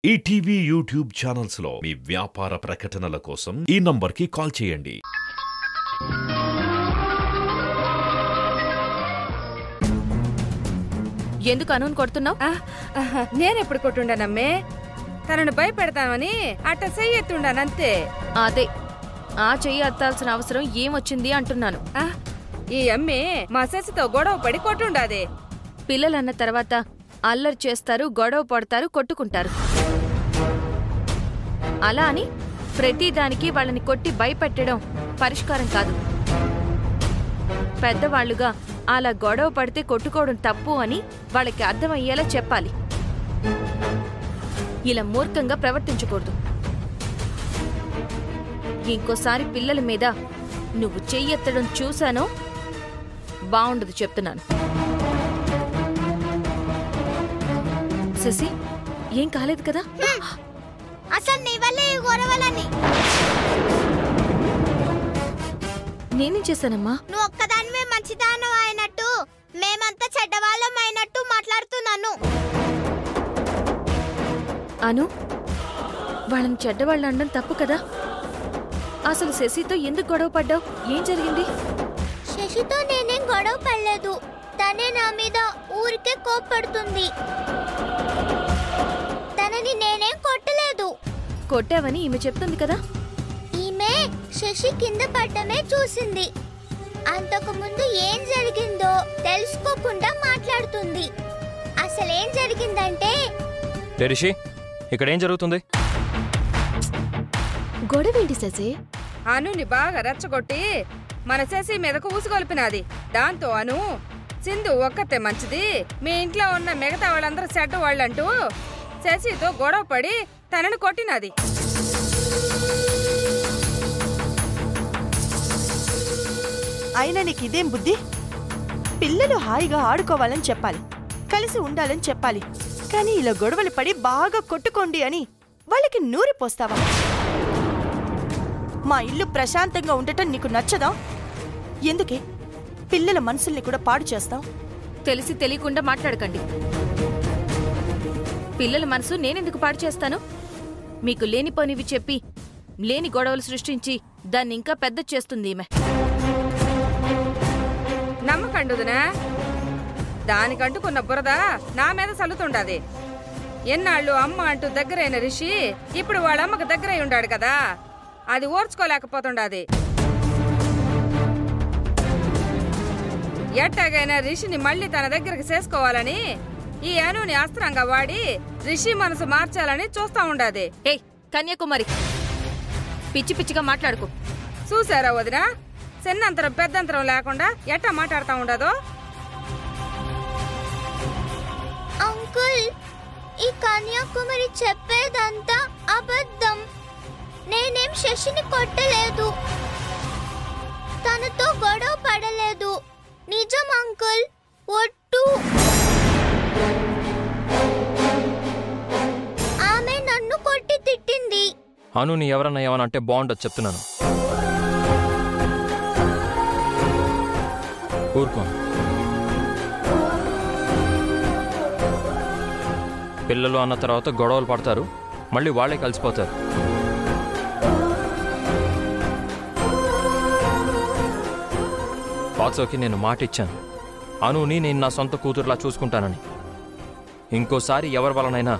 ETV YouTube channels లో మీ వ్యాపార ప్రకటనల కోసం ఈ నంబర్కి కాల్ చేయండి. ఎందుకు అనుని కొడుతున్నావు? నేనెప్పుడు కొట్టుండానమ్మే, తనను భయపెడతామని అట్ట చెయ్యెత్తుండానంతే. అదే ఆ చెయ్యి అత్తాల్సిన అవసరం ఏమొచ్చింది అంటున్నాను. ఈ అమ్మే మా శశితో గొడవ పడి కొట్టుండాదే. పిల్లలన్న తర్వాత అల్లరి చేస్తారు, గొడవ పడతారు, కొట్టుకుంటారు. అలా అని ప్రతిదానికి వాళ్ళని కొట్టి భయపెట్టడం పరిష్కారం కాదు. పెద్దవాళ్లుగా అలా గొడవ పడితే కొట్టుకోవడం తప్పు అని వాళ్ళకి అర్థమయ్యేలా చెప్పాలి. ఇలా మూర్ఖంగా ప్రవర్తించకూడదు. ఇంకోసారి పిల్లల మీద నువ్వు చెయ్యెత్తడం చూశానో బావుండదు చెప్తున్నాను. శశి, ఏం కాలేదు కదా? అసలు నీ వల్లే ఈ గొడవలని. నేనేం చేశానమ్మా? నువ్వు ఒక్కదానివే మంచిదానం అయినట్టు, మేమంతా చెడ్డవాళ్ళం అయినట్టు మాట్లాడుతున్నాను. అను, వాళ్ళని చెడ్డవాళ్ళు అనడం తప్పు కదా. అసలు శశితో ఎందుకు గొడవ పడ్డావు? ఏం జరిగింది? శశితో నేనేం గొడవ పడలేదు. తనే నా మీద ఊరికే కోప్పడుతుంది. తనని నేనేం కొట్టలేదు. కొట్టావని ఈమె చెప్తుంది కదా. ఈమె శశి కింద పడ్డమే చూసింది. అంతకు ముందు ఏం జరిగిందో తెలుసుకోకుండా మాట్లాడుతుంది. అసలేం జరిగిందంటే, రిషి, ఇక్కడ ఏం జరుగుతుంది? గొడవేంటి శశి? అనుని బాగా రెచ్చగొట్టి మన శశి మీదకు ఊసుగొలిపినది. దాంతో అను, సింధు ఒక్కతే మంచిది, మీ ఇంట్లో ఉన్న మిగతా వాళ్ళందరూ చెడ్డ వాళ్ళంటూ శశితో గొడవ పడి తనని కొట్టినది. అయినా నీకు ఇదేం బుద్ధి? పిల్లలు హాయిగా ఆడుకోవాలని చెప్పాలి, కలిసి ఉండాలని చెప్పాలి. కానీ ఇలా గొడవలు పడి బాగా కొట్టుకోండి అని వాళ్ళకి నూరి పోస్తావా? మా ఇల్లు ప్రశాంతంగా ఉండటం నీకు నచ్చదా? ఎందుకే పిల్లల మనసుల్ని కూడా పాడు చేస్తావు? తెలిసి తెలియకుండా మాట్లాడకండి. పిల్లల మనసు నేనెందుకు పాడు చేస్తాను? మీకు లేనిపోనివి చెప్పి లేని గొడవలు సృష్టించి దాన్ని ఇంకా పెద్ద చేస్తుంది ఈమె. నమ్మకండుదనా? దానికంటుకున్న బురద నా మీద చల్లుతుండది. ఎన్నాళ్ళు అమ్మ అంటూ దగ్గరైన రిషి ఇప్పుడు వాళ్ళమ్మకు దగ్గరై ఉండాడు కదా, అది ఓర్చుకోలేకపోతుండది. ఎట్టాగైనా రిషిని మళ్ళీ తన దగ్గరికి చేసుకోవాలని ఈ అనుని అస్త్రంగా వాడి రిషి మనసు మార్చాలని చూస్తా ఉండాది. ఏయ్ కన్యాకుమారి, పిచ్చి పిచ్చిగా మాట్లాడుకో. చూసారా వదినా, చిన్నంతరం పెద్దంతరం లేకుండా ఎట్టా మాట్లాడుతా ఉండదో. అంకుల్, ఈ కన్యాకుమారి చెప్పేదంతా అబద్ధం. నేనేం శశిని కొట్టలేదు, తనతో గొడవ పడలేదు. నిజం అంకుల్, ఒట్టు. ఆమె నన్ను కొట్టి తిట్టింది. అనుని ఎవరన్నా ఏమనంటే బాగుండదు చెప్తున్నాను. ఊరుకో. పిల్లలు అన్న తర్వాత గొడవలు పడతారు, మళ్ళీ వాళ్ళే కలిసిపోతారు. వాత్సవకి నేను మాట ఇచ్చాను, అనుని నేను నా సొంత కూతురులా చూసుకుంటానని. ఇంకోసారి ఎవరి వలనైనా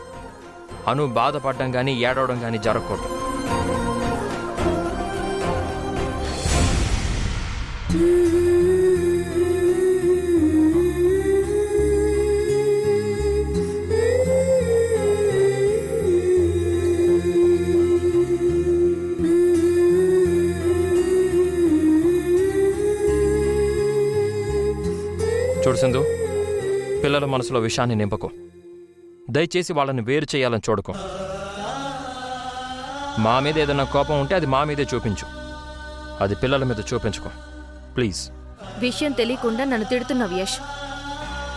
అను బాధపడడం కానీ ఏడవడం కానీ జరగకూడదు. చూడు సింధు, పిల్లల మనసులో విషయాన్ని నింపకు. దయచేసి వాళ్ళని వేరు చేయాలని చూడకు. మా మీద ఏదైనా కోపం ఉంటే అది మా మీదే చూపించు, అది పిల్లల మీద చూపించుకో ప్లీజ్. విషయం తెలియకుండా నన్ను తిడుతున్నావు యష్.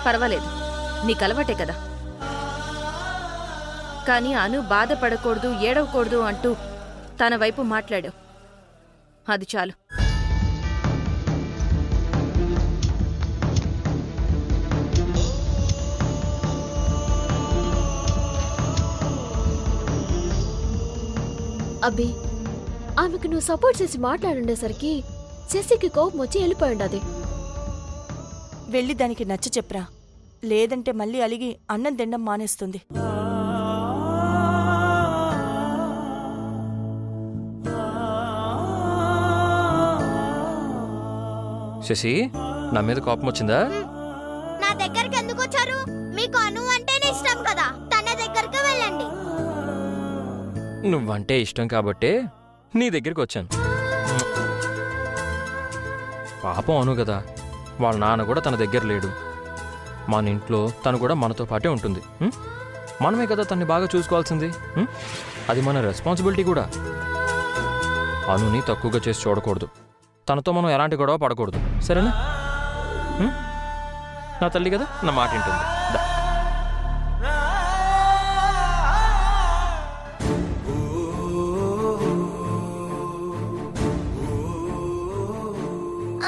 పర్వాలేదు, నీకు అలవాటే కదా. కానీ అను బాధపడకూడదు, ఏడవకూడదు అంటూ తన వైపు మాట్లాడావు. అది చాలు. అబ్బి ఆమెకు నువ్వు సపోర్ట్ చేసి మాట్లాడుండేసరికి శశికి కోపం వచ్చి వెళ్ళిపోయి ఉండదు. వెళ్ళి దానికి నచ్చ చెప్పరా, లేదంటే మళ్ళీ అలిగి అన్నం తినడం మానేస్తుంది. శశి, నా మీద కోపం వచ్చిందా? నా దగ్గరికి ఎందుకు వచ్చారు? మీకు అను అంటేనే ఇష్టం కదా, తన దగ్గరికి వెళ్ళండి. నువ్వంటే ఇష్టం కాబట్టే నీ దగ్గరికి వచ్చాను. పాపం అను కదా, వాళ్ళ నాన్న కూడా తన దగ్గర లేడు. మన ఇంట్లో తను కూడా మనతో పాటే ఉంటుంది. మనమే కదా తన్ని బాగా చూసుకోవాల్సింది. అది మన రెస్పాన్సిబిలిటీ కూడా. అనుని తక్కువగా చేసి చూడకూడదు. తనతో మనం ఎలాంటి గొడవ పడకూడదు, సరేనా? నా తల్లి కదా, నా మాట వింటుంది.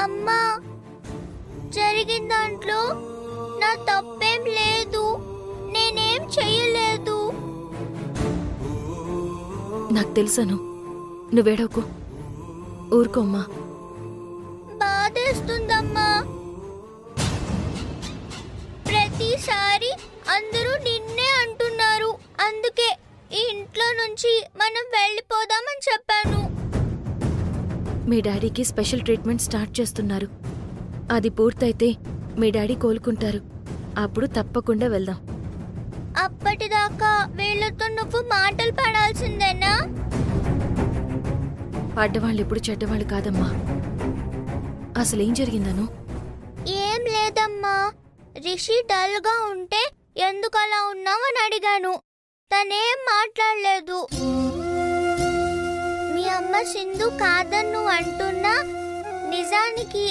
అమ్మా, జరిగిన దాంట్లో నా తప్పేం లేదు, నేనేం చెయ్యలేదు. నాకు తెలుసాను, నువ్వేడవకు, ఊరుకోమ్మా. బాధేస్తుందమ్మా. ప్రతిసారి అందరూ నిన్నే అంటున్నారు, అందుకే ఈ ఇంట్లో నుంచి మనం వెళ్ళిపోదామని చెప్పాను. మీ డాడీకి స్పెషల్ ట్రీట్మెంట్ స్టార్ట్ చేస్తున్నారు. అది పూర్తయితే మీ డాడీ కోలుకుంటారు. అప్పుడు తప్పకుండా వెళ్దాం. అప్పటిదాకా వీళ్ళతో నువ్వు మాటలు పడాల్సిందేనా? పడ్డవాళ్ళు ఎప్పుడు చెడ్డవాళ్ళు కాదమ్మా. అసలేం జరిగిందను? ఏం లేదమ్మా, రిషి డల్ గా ఉంటే ఎందుకు అలా ఉన్నావని అడిగాను. తనేం మాట్లాడలేదు. మీ అమ్మ సింధు కాదన్ను అంటున్నా, నిజానికి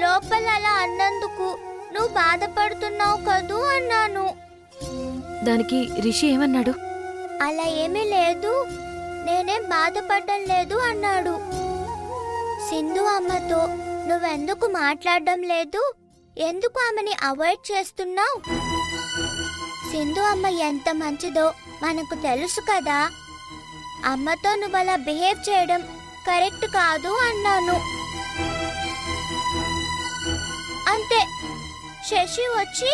లోపల అలా అన్నందుకు నువ్వు బాధపడుతున్నావు కదూ అన్నాను. దానికి రిషి ఏమన్నాడు? అలా ఏమీ లేదు, నేనేం బాధపడడం లేదు అన్నాడు. సింధు అమ్మతో నువ్వెందుకు మాట్లాడడం లేదు, ఎందుకు ఆమెని అవాయిడ్ చేస్తున్నావు? సింధు అమ్మ ఎంత మంచిదో మనకు తెలుసు కదా, అమ్మతో నువ్వు అలా బిహేవ్ చేయడం కరెక్ట్ కాదు అన్నాను. అంతే. శశి వచ్చి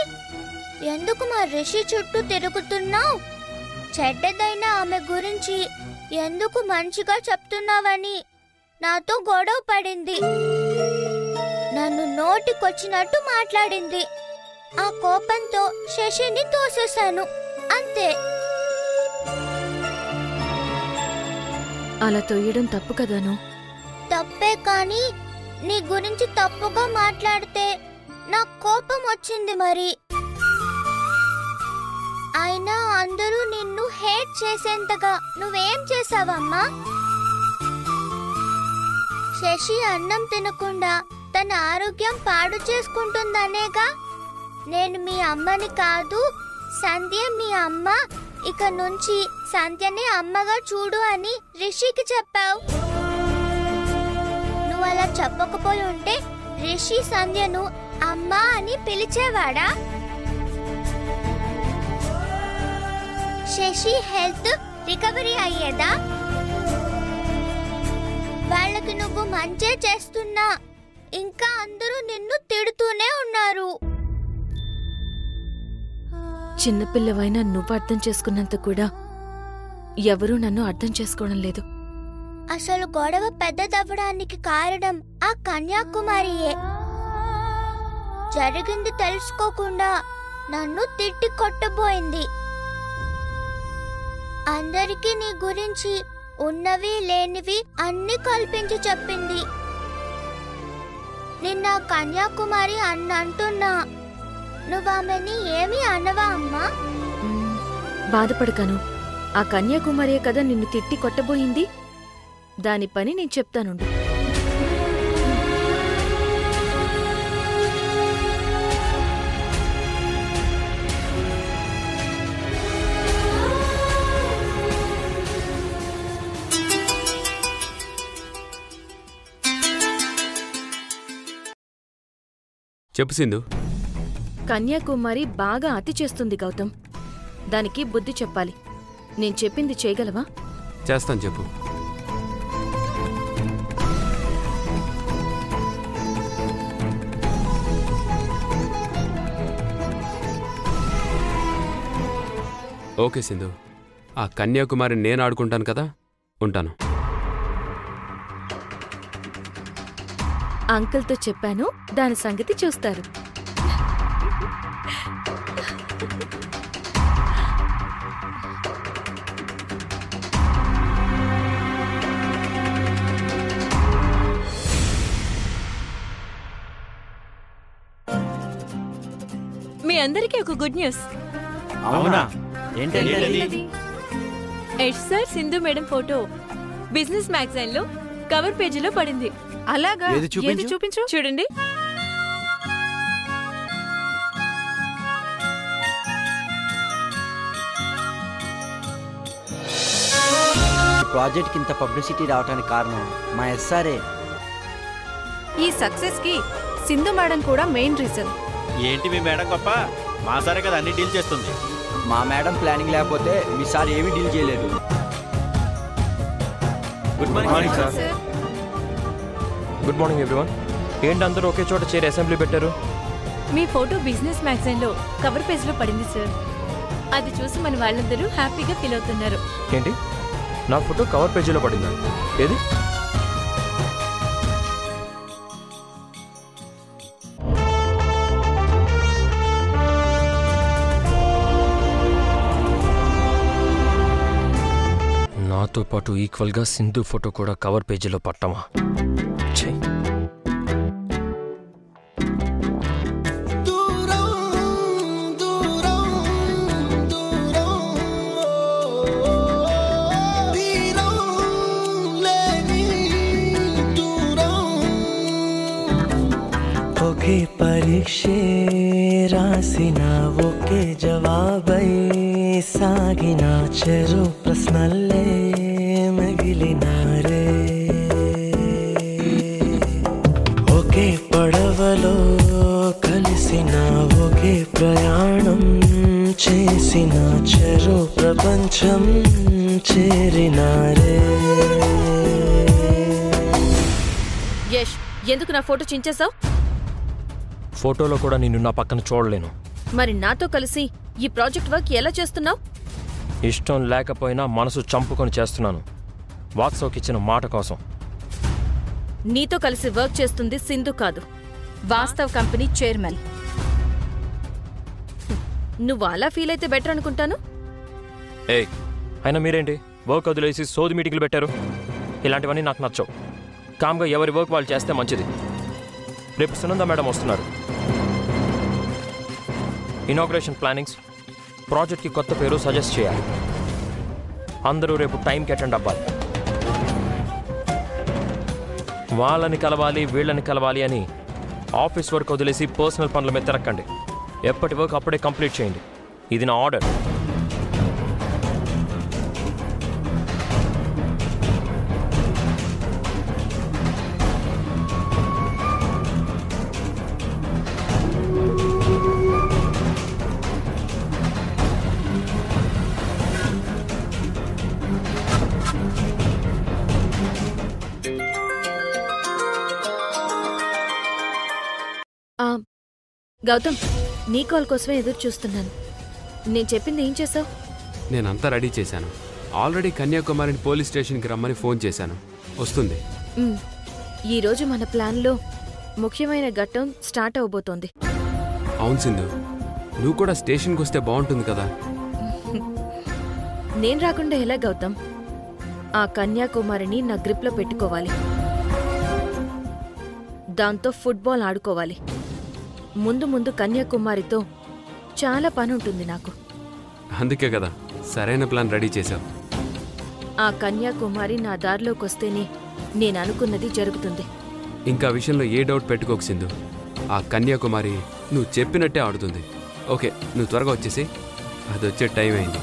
ఎందుకు మా రిషి చుట్టూ తిరుగుతున్నావు, చెడ్డదైన ఆమె గురించి ఎందుకు మంచిగా చెప్తున్నావని నాతో గొడవ పడింది. నన్ను నోటికొచ్చినట్టు మాట్లాడింది. ఆ కోపంతో శశిని తోసేశాను, అంతే. అలా తొయ్యడం తప్పు కదాను? తప్పే, కానీ నీ గురించి తప్పుగా మాట్లాడితే నాకు కోపం వచ్చింది. మరి అయినా అందరూ నిన్ను హేట్ చేసేంతగా నువ్వేం చేసావమ్మా? శశి అన్నం తినకుండా తన ఆరోగ్యం పాడు చేసుకుంటుందనేగా నేను మీ అమ్మని కాదు, సంధ్య మీ అమ్మ, ఇక నుంచి సంధ్యని అమ్మగా చూడు అని రిషికి చెప్పావు. నువ్వు అలా చెప్పకపోయి ఉంటే రిషి సంధ్యను అమ్మ అని పిలిచేవాడా? శశి హెల్త్ రికవరీ అయ్యేదా? వాళ్ళకి నువ్వు మంచే చేస్తున్నా ఇంకా అందరూ నిన్ను తిడుతూనే ఉన్నారు. చిన్నపిల్లవైనా నువ్వు అర్థం చేసుకున్నంత కూడా ఎవరూ నన్ను అర్థం చేసుకోవడం లేదు. అసలు గొడవ పెద్దదవ్వడానికి కారణం ఆ కన్యాకుమారియే. జరిగింది తెలుసుకోకుండా నన్ను తిట్టి కొట్టబోయింది. అందరికీ నీ గురించి ఉన్నవి లేనివి అన్ని కల్పించి చెప్పింది. నిన్న కన్యాకుమారి అంటున్నా, నువ్వామెని ఏమీ అనవా అమ్మా? బాధపడకను, ఆ కన్యాకుమారియే కదా నిన్ను తిట్టి కొట్టబోయింది. దాని పని నేను చెప్తానుండు. చెప్పు సింధు. కన్యాకుమారి బాగా అతి చేస్తుంది గౌతమ్. దానికి బుద్ధి చెప్పాలి. నేను చెప్పింది చేయగలవా? చేస్తాను, చెప్పు. ఓకే సింధు, ఆ కన్యాకుమారి నేను ఆడుకుంటాను కదా, ఉంటాను. అంకుల్తో చెప్పాను, దాని సంగతి చూస్తారు. మీ అందరికీ ఒక గుడ్ న్యూస్. అవునా? ఏంటండి? Yash sir Sindhu madam photo business magazine లో కవర్ పేజీలో పడింది. అలాగా? ఏది చూపించు. చూడండి. ఈ ప్రాజెక్ట్ కి ఇంత పబ్లిసిటీ రావడానికి కారణం మా ఎస్ఆర్ఏ. ఈ సక్సెస్ కి సింధు మేడం కూడా మెయిన్ రీజన్. ఏంటి మీ మేడం గొప్ప? మా సారే కదా అన్ని డీల్ చేస్తుంది. మా మేడం ప్లానింగ్ లేకపోతే మీ సార్ ఏమీ డీల్ చేయలేదు. Good morning sir. Good morning everyone. ఏంటి అందరూ ఒకే చోట చేరి అసెంబ్లీ పెట్టారు? మీ ఫోటో బిజినెస్ మ్యాగజైన్ లో కవర్ పేజ్ లో పడింది సార్. అది చూసి మన వాళ్ళందరూ హ్యాపీగా ఫీల్ అవుతున్నారు. ఏంటి, నా ఫోటో కవర్ పేజీలో పడిందా? ఏది? నాతో పాటు ఈక్వల్గా సింధు ఫోటో కూడా కవర్ పేజీలో పట్టమా? ఒకే పరీక్షే రాసిన ఒకే జవాబై సాగిన చెరు ప్రశ్నలే మిగిలినారే. ఒకే పడవలో కలిసిన ఒకే ప్రయాణం చేసిన చెరు ప్రపంచం చేరినారే. యష్, ఎందుకు నా ఫోటో చించేశావు? ఫోటోలో కూడా నిన్ను నా పక్కన చూడలేను. మరి నాతో కలిసి ఈ ప్రాజెక్ట్ వర్క్ ఎలా చేస్తున్నావు? ఇష్టం లేకపోయినా మనసు చంపుకొని చేస్తున్నాను, వాక్సోకి ఇచ్చిన మాట కోసం. నీతో కలిసి వర్క్ చేస్తుంది సింధు కాదు, వాస్తవ్ కంపెనీ చైర్మన్. నువ్వు అలా ఫీల్ అయితే బెటర్ అనుకుంటాను. ఏ అయినా మీరేంటి వర్క్ వదిలేసి సోది మీటింగ్లు పెట్టారు? ఇలాంటివన్నీ నాకు నచ్చవు. కామ్గా ఎవరి వర్క్ వాళ్ళు చేస్తే మంచిది. రేపు సునంద మేడం వస్తున్నారు. ఇనాగ్రేషన్ ప్లానింగ్స్, ప్రాజెక్ట్కి కొత్త పేరు సజెస్ట్ చేయాలి. అందరూ రేపు టైంకి అటెండ్ అవ్వాలి. వాళ్ళని కలవాలి వీళ్ళని కలవాలి అని ఆఫీస్ వర్క్ వదిలేసి పర్సనల్ పనుల మీద తిరక్కండి. ఎప్పటి వర్క్ అప్పుడే కంప్లీట్ చేయండి. ఇది నా ఆర్డర్. గౌతమ్, నీ కాల్ కోసమే ఎదురు చూస్తున్నాను. నేను చెప్పింది ఏం చేసావు? నేనంతా రెడీ చేశాను. ఆల్రెడీ కన్యాకుమారిని పోలీస్ స్టేషన్కి రమ్మని ఫోన్ చేశాను, వస్తుంది. ఈరోజు మన ప్లాన్లో ముఖ్యమైన ఘట్టం స్టార్ట్ అవబోతోంది. అవును సింధు, నువ్వు కూడా స్టేషన్కి వస్తే బాగుంటుంది కదా. నేను రాకుండా ఎలా గౌతమ్? ఆ కన్యాకుమారిని నా గ్రిప్లో పెట్టుకోవాలి. దాంతో ఫుట్బాల్ ఆడుకోవాలి. ముందు ముందు కన్యాకుమారితో చాలా పని ఉంటుంది నాకు. అందుకే కదా సరైన ప్లాన్ రెడీ చేశావు. ఆ కన్యాకుమారి నా దారిలోకి వస్తేనే నేను అనుకున్నది జరుగుతుంది. ఇంకా విషయంలో ఏ డౌట్ పెట్టుకోకు సింధు. ఆ కన్యాకుమారి నువ్వు చెప్పినట్టే ఆడుతుంది. ఓకే, నువ్వు త్వరగా వచ్చేసి, అది వచ్చే టైం అయింది.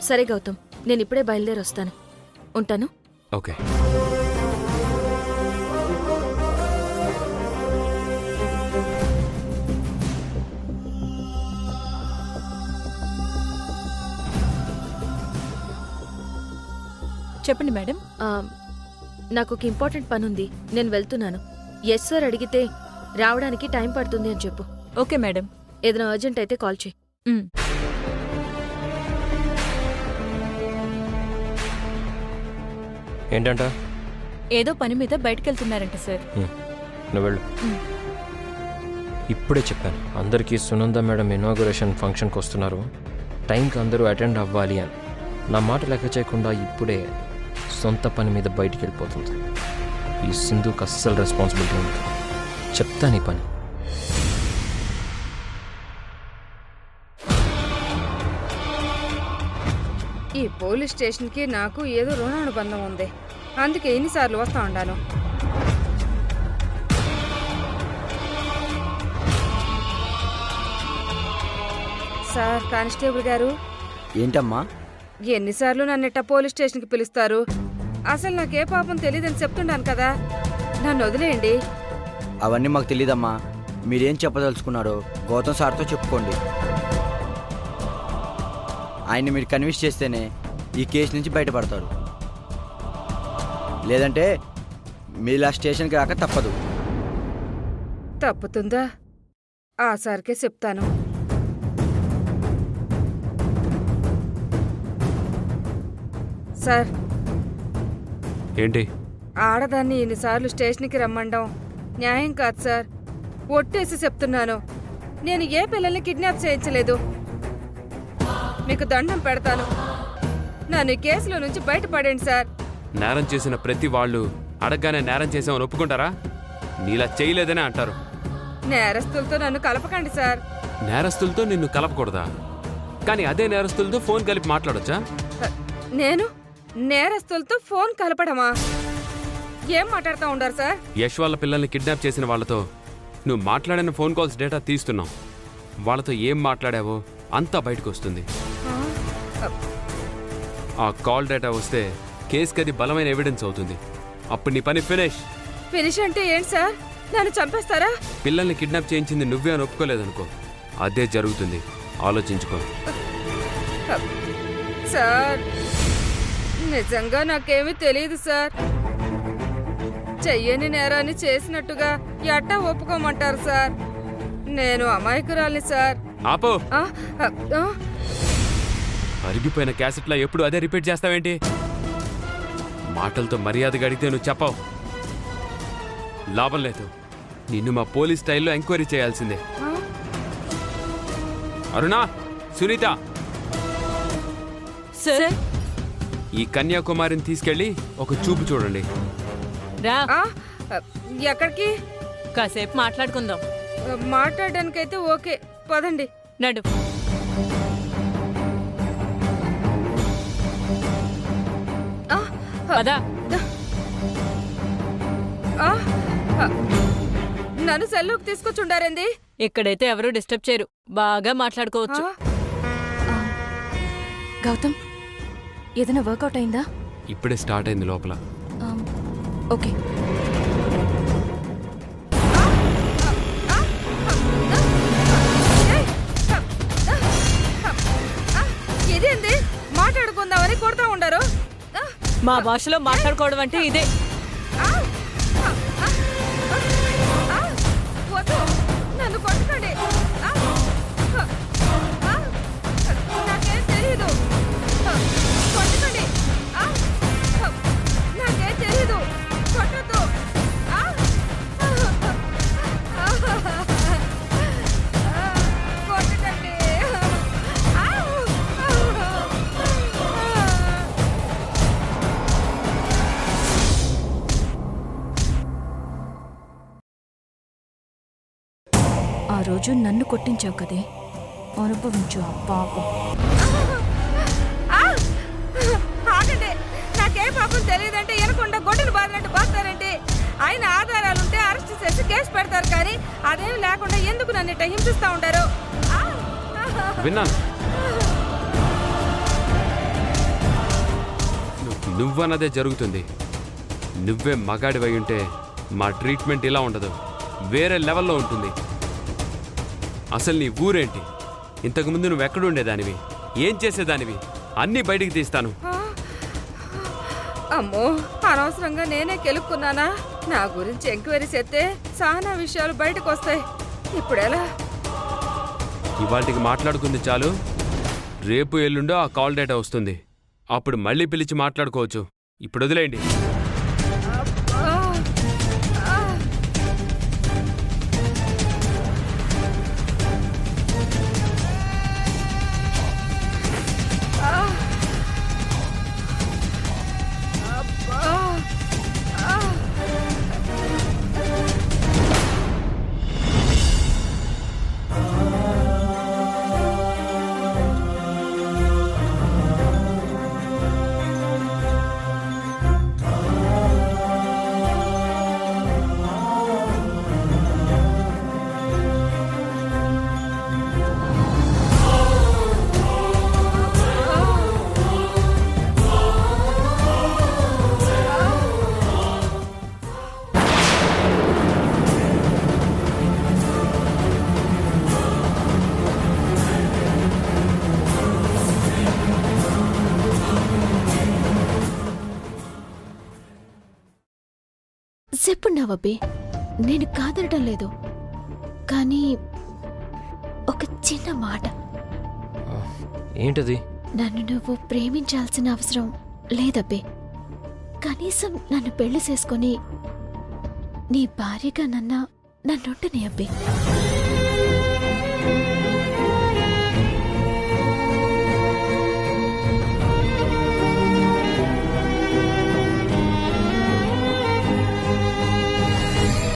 సరే గౌతమ్, నేను ఇప్పుడే బయలుదేరి వస్తాను. ఉంటాను. ఓకే. చెప్పండి మేడం. నాకు ఒక ఇంపార్టెంట్ పని ఉంది, నేను వెళ్తున్నాను. ఎస్ సార్ అడిగితే రావడానికి టైం పడుతుంది అని చెప్పు. Okay madam. ఏదైనా అర్జెంట్ అయితే కాల్ చేయి. ఏంటంట? ఏదో పని మీద బయటకెళ్తున్నారంట సార్. నువ్వు వెళ్ళు. ఇప్పుడే చెప్పాను అందరికీ సునంద మేడం ఇనాగరేషన్ ఫంక్షన్కి వస్తున్నారు, టైంకి అందరూ అటెండ్ అవ్వాలి అని. నా మాట లెక్క చేయకుండా ఇప్పుడే సొంత పని మీద బయటికి వెళ్ళిపోతుంది. ఈ సింధుకి అస్సలు రెస్పాన్సిబిలిటీ ఉంది. చెప్తాను ఈ పని. ఈ పోలీస్ స్టేషన్కి నాకు ఏదో రుణానుబంధం ఉంది, అందుకే ఎన్నిసార్లు వస్తా ఉండాను. సార్ కానిస్టేబుల్ గారు. ఏంటమ్మా? ఎన్నిసార్లు నన్నిట్ట పోలీస్ స్టేషన్కి పిలుస్తారు? అసలు నాకే పాపం తెలియదని చెప్తున్నాను కదా, నన్ను వదిలేయండి. అవన్నీ మాకు తెలియదమ్మా. మీరేం చెప్పదలుచుకున్నారో గౌతమ్ సార్తో చెప్పుకోండి. ఆయన్ని మీరు కన్విన్స్ చేస్తేనే ఈ కేసు నుంచి బయటపడతారు, లేదంటే మీరు ఆ స్టేషన్కి రాక తప్పదు. తప్పుతుందా? ఆ సార్కే చెప్తాను. సార్, ఏంటి? ఆడదాన్ని ఇన్నిసార్లు స్టేషన్కి రమ్మండం న్యాయం కాదు సార్. ఒట్టేసి చెప్తున్నాను, నేను ఏ పిల్లల్ని కిడ్నాప్ చేయించలేదు. మీకు దండం పెడతాను, నన్ను ఈ కేసులో నుంచి బయటపడండి సార్. నేరం చేసిన ప్రతి వాళ్ళు అడగగానే నేరం చేసామని ఒప్పుకుంటారా? నీలా చేయలేదనే అంటారు. నేరస్తులతో నన్ను కలపకండి సార్. నేరస్తులతో నిన్ను కలపకూడదా? కానీ అదే నేరస్తులతో ఫోన్ కలిపి మాట్లాడొచ్చా? నేను నేరస్తులతో ఫోన్ కలపడమా? ఏం మాట్లాడుతూ ఉండారు సార్? యశ్ వాళ్ళ పిల్లల్ని కిడ్నాప్ చేసిన వాళ్ళతో నువ్వు మాట్లాడిన ఫోన్ కాల్స్ డేటా తీస్తున్నావు. వాళ్ళతో ఏం మాట్లాడావో అంతా బయటకు వస్తుంది. ఆ కాల్ డేటా వస్తే కేసుకి అది బలమైన ఎవిడెన్స్ అవుతుంది. అప్పుడు నీ పని ఫినిష్. ఫినిష్ అంటే ఏంటి సార్? నన్ను చంపేస్తారా? పిల్లల్ని కిడ్నాప్ చేయించింది నువ్వే అని ఒప్పుకోలేదనుకో, అదే జరుగుతుంది. ఆలోచించుకో. సార్, నిజంగా నాకేమీ తెలియదు సార్. చెయ్యని నేరాన్ని చేసినట్టుగా ఎట్టా ఒప్పుకోమంటారు సార్? నేను అమాయకురాల్ని సార్. ఆపో. అరిగిపోయిన క్యాసెట్లా ఎప్పుడు అదే రిపీట్ చేస్తావేంటి? మాటలతో మర్యాదగా అడిగితే నువ్వు చెప్పావు. లాభం లేదు, నిన్ను మా పోలీస్ స్టైల్లో ఎంక్వైరీ చేయాల్సిందే. అరుణా, సునీత, సార్ ఈ కన్యాకుమారిని తీసుకెళ్ళి ఒక చూపు చూడండి. రా. ఎక్కడికి? కాసేపు మాట్లాడుకుందాం. మాట్లాడడానికైతే ఓకే, పదండి. నడు. పదా. నన్ను సెల్లుకి తీసుకొచ్చుండారేంది? ఇక్కడైతే ఎవరూ డిస్టర్బ్ చేయరు, బాగా మాట్లాడుకోవచ్చు. గౌతమ్, ఏదైనా వర్కౌట్ అయిందా? ఇప్పుడే స్టార్ట్ అయింది లోపల. ఓకే. ఇదేంది? మాట్లాడుకుందామని కొడతా ఉండారు. మా భాషలో మాట్లాడుకోవడం అంటే ఇదే. నన్ను కొట్టకండి, నాకేం తెలీదు. కొట్టకండి, నాకేం తెలీదు. కొట్టద్దు. కొట్టకండి. ఆ రోజు నన్ను కొట్టించావు కదే, అనుభవించు పాపం. ఆగండి, నాకే పాపం తెలియదంటే ఎనకుండా గొడ్డును బాధినట్టు బాస్తారంటే. ఆయన ఆధారాలుంటే అరెస్ట్ చేసి కేసు పెడతారు, కానీ అదేమి లేకుండా ఎందుకు నన్ను ఇట్ట హింసిస్తా ఉంటారు? విన్నాను, నువ్వన్నదే జరుగుతుంది. నువ్వే మగాడివై ఉంటే మా ట్రీట్మెంట్ ఇలా ఉండదు, వేరే లెవెల్లో ఉంటుంది. అసలు నీ ఊరేంటి? ఇంతకుముందు నువ్వు ఎక్కడుండేదానివి, ఏం చేసేదానివి, అన్నీ బయటికి తీస్తాను. అమ్మో, అనవసరంగా నేనే కెలుక్కున్నానా? నా గురించి ఎంక్వైరీ చేస్తే చాలా విషయాలు బయటకు వస్తాయి. ఇప్పుడెలా? ఇవాళకి మాట్లాడుకుంది చాలు. రేపు ఎల్లుండో ఆ కాల్ డేటా వస్తుంది, అప్పుడు మళ్ళీ పిలిచి మాట్లాడుకోవచ్చు. ఇప్పుడు వదిలేయండి. చెప్పున్నావబ్బే, నేను కాదనటం లేదు, కానీ ఒక చిన్న మాట. ఏంటది? నన్ను నువ్వు ప్రేమించాల్సిన అవసరం లేదబ్బే. కనీసం నన్ను పెళ్లి చేసుకొని నీ భార్యగా నన్నుంటనే అబ్బే.